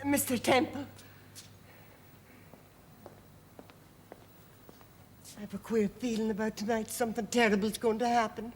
Mr. Temple. I have a queer feeling about tonight. Something terrible's going to happen.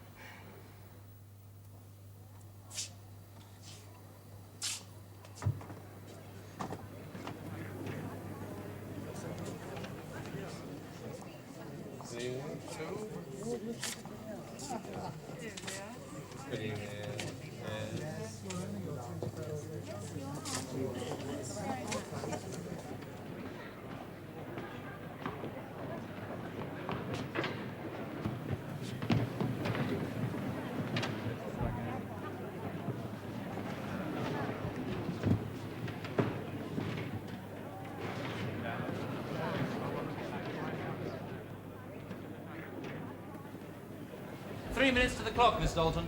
Three minutes to the clock, Miss Dalton.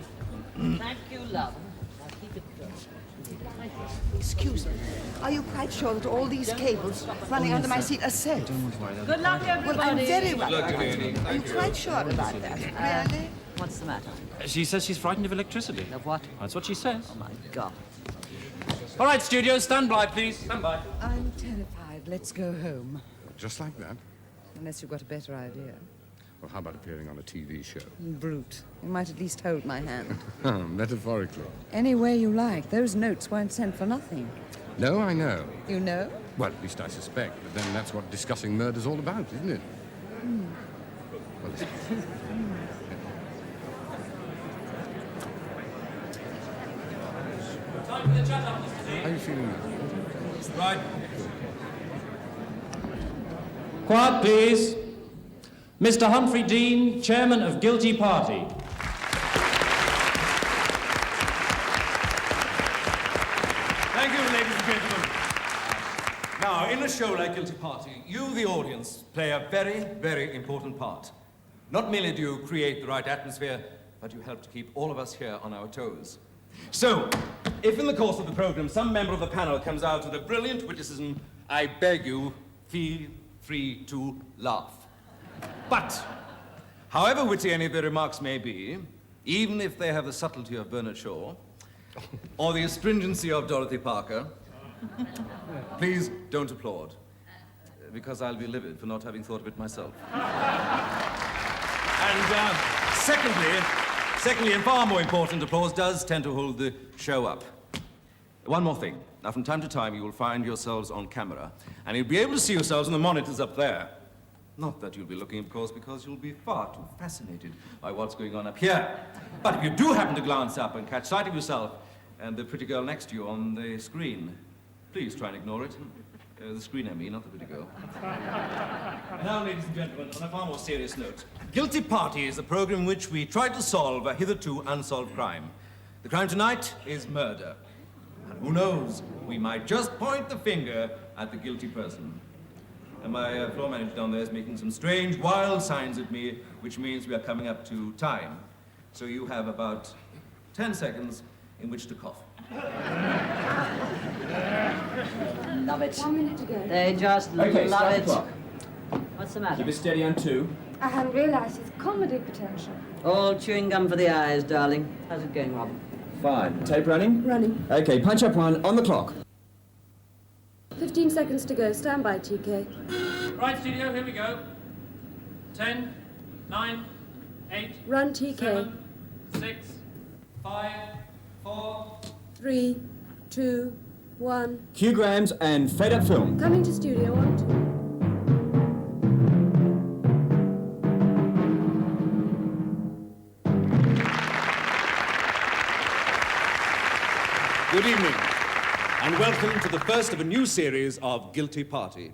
Thank you, love. Now keep it close. Excuse me. Are you quite sure that all these cables running under my seat are safe? Good luck, everybody. Well, I'm very well. Good luck, Judy. Are you quite sure about that? Really? What's the matter? She says she's frightened of electricity. Of what? That's what she says. Oh, my God. All right, studio, stand by, please. Stand by. I'm terrified. Let's go home. Just like that? Unless you've got a better idea. Well, how about appearing on a TV show? Brute. You might at least hold my hand. Metaphorically. Any way you like. Those notes weren't sent for nothing. No, I know. You know? Well, at least I suspect. But then that's what discussing murder's all about, isn't it? Well, listen. Time for the chat up, Mr. How are you feeling now? Right. Quiet, please. Mr. Humphrey Dean, Chairman of Guilty Party. Thank you, ladies and gentlemen. Now, in a show like Guilty Party, you, the audience, play a very, very important part. Not merely do you create the right atmosphere, but you help to keep all of us here on our toes. So, if in the course of the program some member of the panel comes out with a brilliant witticism, I beg you, feel free to laugh. But, however witty any of their remarks may be, even if they have the subtlety of Bernard Shaw, or the astringency of Dorothy Parker, please don't applaud, because I'll be livid for not having thought of it myself. And secondly, and far more important, applause does tend to hold the show up. One more thing. Now, from time to time, you will find yourselves on camera, and you'll be able to see yourselves on the monitors up there. Not that you'll be looking, of course, because you'll be far too fascinated by what's going on up here. But if you do happen to glance up and catch sight of yourself and the pretty girl next to you on the screen, please try and ignore it. The screen, I mean, not the pretty girl. And now, ladies and gentlemen, on a far more serious note, Guilty Party is the program in which we try to solve a hitherto unsolved crime. The crime tonight is murder. And who knows, we might just point the finger at the guilty person. And my floor manager down there is making some strange, wild signs at me, which means we are coming up to time. So you have about 10 seconds in which to cough. Love it. 1 minute to go. They just Okay, love start the it. clock. What's the matter? Keep it steady on 2. I hadn't realised his comedy potential. All chewing gum for the eyes, darling. How's it going, Robin? Fine. Tape running? Running. Okay, punch up one on the clock. 15 seconds to go. Stand by, TK. Right, studio, here we go. 10, 9, 8, Run, TK. 7, 6, 5, 4... 3, 2, 1. Cue grams and fade up film. Coming to studio on 2. Good evening, and welcome to the first of a new series of Guilty Party.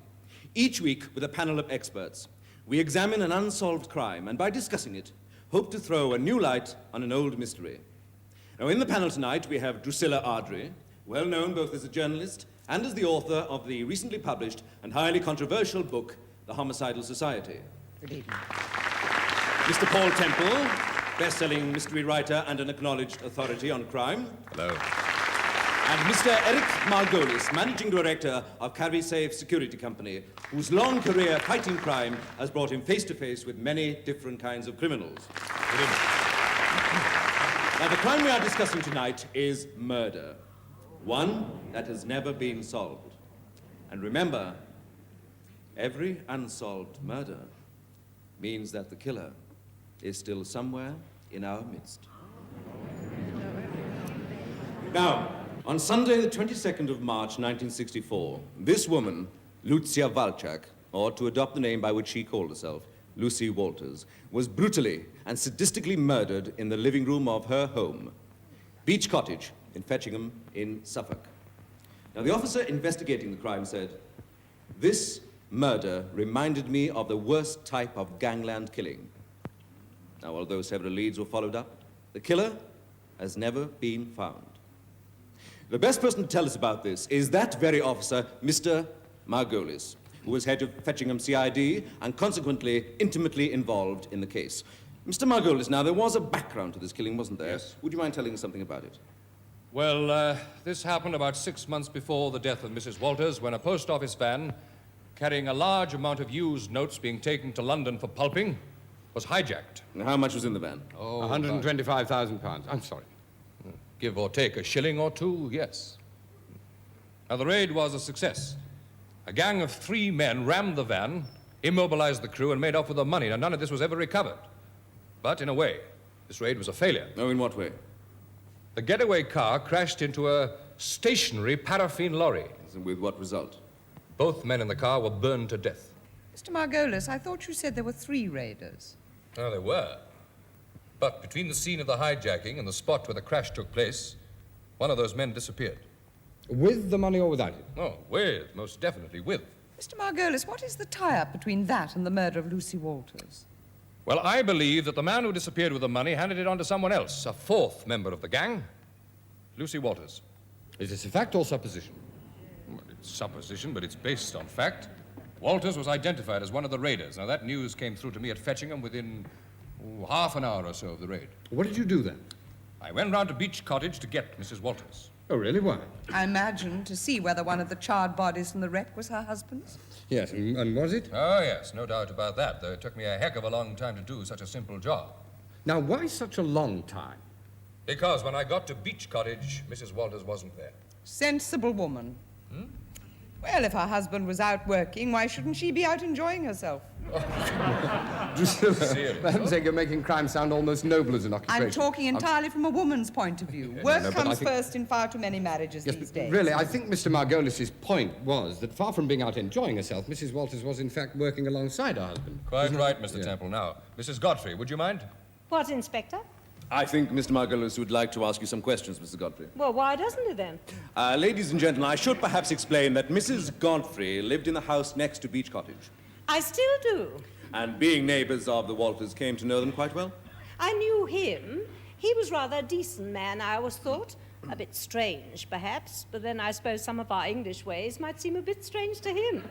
Each week, with a panel of experts, we examine an unsolved crime, and by discussing it, hope to throw a new light on an old mystery. Now, in the panel tonight, we have Drusilla Ardrey, well known both as a journalist and as the author of the recently published and highly controversial book, The Homicidal Society. Good evening. Mr. Paul Temple, best-selling mystery writer and an acknowledged authority on crime. Hello. And Mr. Eric Margolis, Managing Director of CarrySafe Security Company, whose long career fighting crime has brought him face-to-face with many different kinds of criminals. Good evening. Now, the crime we are discussing tonight is murder. One that has never been solved. And remember, every unsolved murder means that the killer is still somewhere in our midst. Now, on Sunday, the 22nd of March, 1964, this woman, Lucia Walczak, or to adopt the name by which she called herself, Lucy Walters, was brutally and sadistically murdered in the living room of her home, Beach Cottage in Fetchingham in Suffolk. Now, the officer investigating the crime said, "This murder reminded me of the worst type of gangland killing." Now, although several leads were followed up, the killer has never been found. The best person to tell us about this is that very officer, Mr. Margolis, who was head of Fetchingham CID and consequently intimately involved in the case. Mr. Margolis, now, there was a background to this killing, wasn't there? Yes. Would you mind telling us something about it? Well, this happened about 6 months before the death of Mrs. Walters, when a post office van carrying a large amount of used notes being taken to London for pulping was hijacked. And how much was in the van? Oh, £125,000. I'm sorry. give or take a shilling or two, yes. Now, the raid was a success. A gang of 3 men rammed the van, immobilized the crew, and made off with the money. Now, none of this was ever recovered. But, in a way, this raid was a failure. Oh, in what way? The getaway car crashed into a stationary paraffin lorry. And with what result? Both men in the car were burned to death. Mr. Margolis, I thought you said there were 3 raiders. Oh, there were. But between the scene of the hijacking and the spot where the crash took place, one of those men disappeared. With the money or without it? Oh, with, most definitely with. Mr. Margolis, what is the tie-up between that and the murder of Lucy Walters? Well, I believe that the man who disappeared with the money handed it on to someone else, a 4th member of the gang, Lucy Walters. Is this a fact or supposition? Well, it's supposition, but it's based on fact. Walters was identified as one of the raiders. Now, that news came through to me at Fetchingham within half an hour or so of the raid. What did you do then? I went round to Beach Cottage to get Mrs. Walters. Oh, really? Why? I imagine to see whether one of the charred bodies from the wreck was her husband's. Yes, and was it? Oh, yes, no doubt about that, though it took me a heck of a long time to do such a simple job. Now, why such a long time? Because when I got to Beach Cottage, Mrs. Walters wasn't there. Sensible woman. Well, if her husband was out working, why shouldn't she be out enjoying herself? Seriously? For heaven's sake, you're making crime sound almost noble as an occupation. I'm talking entirely from a woman's point of view. Work no, but I comes think- first in far too many marriages Yes, these but days. really, I think Mr. Margolis's point was that far from being out enjoying herself, Mrs. Walters was in fact working alongside her husband. Quite right, Mr. Temple. Now, Mrs. Godfrey, would you mind? What, Inspector? I think Mr. Margolis would like to ask you some questions, Mrs. Godfrey. Well, why doesn't he then? Ladies and gentlemen, I should perhaps explain that Mrs. Godfrey lived in the house next to Beach Cottage. I still do. And being neighbors of the Walters, came to know them quite well. I knew him. He was rather a decent man, I always thought. A bit strange, perhaps, but then I suppose some of our English ways might seem a bit strange to him.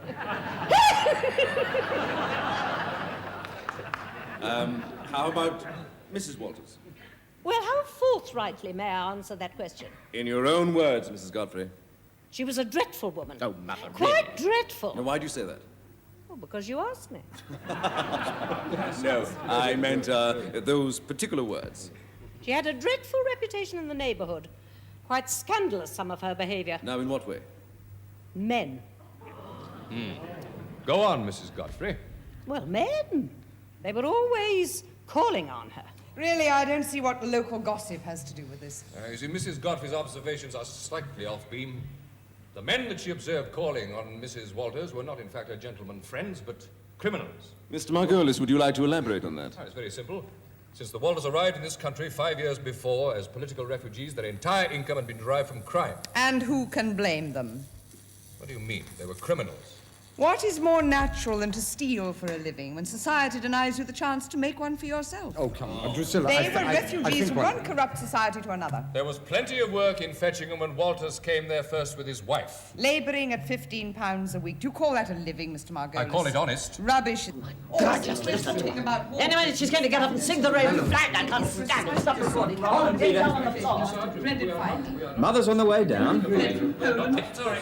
How about Mrs. Walters? Well, how forthrightly may I answer that question? In your own words, Mrs. Godfrey. She was a dreadful woman. Oh, mother, Quite dreadful. Now, why do you say that? Well, because you asked me. No, I meant those particular words. She had a dreadful reputation in the neighborhood. Quite scandalous, some of her behavior. Now, in what way? Men. Go on, Mrs. Godfrey. Well, men. They were always calling on her. Really, I don't see what the local gossip has to do with this. You see, Mrs. Godfrey's observations are slightly off-beam. The men that she observed calling on Mrs. Walters were not, in fact, her gentlemen friends, but criminals. Mr. Margolis, would you like to elaborate on that? Oh, it's very simple. Since the Walters arrived in this country 5 years before as political refugees, their entire income had been derived from crime. And who can blame them? What do you mean? They were criminals. What is more natural than to steal for a living when society denies you the chance to make one for yourself? Oh, come on, Drusilla. They were refugees think from one corrupt society to another, There was plenty of work in Fetchingham when Walters came there first with his wife. labouring at £15 a week. Do you call that a living, Mr. Margolis? I call it honest. Rubbish. God, just listen to me. Any minute she's going to get up and sing the raven flag. I can't stand it. Stop recording. Mother's on the way down. Sorry,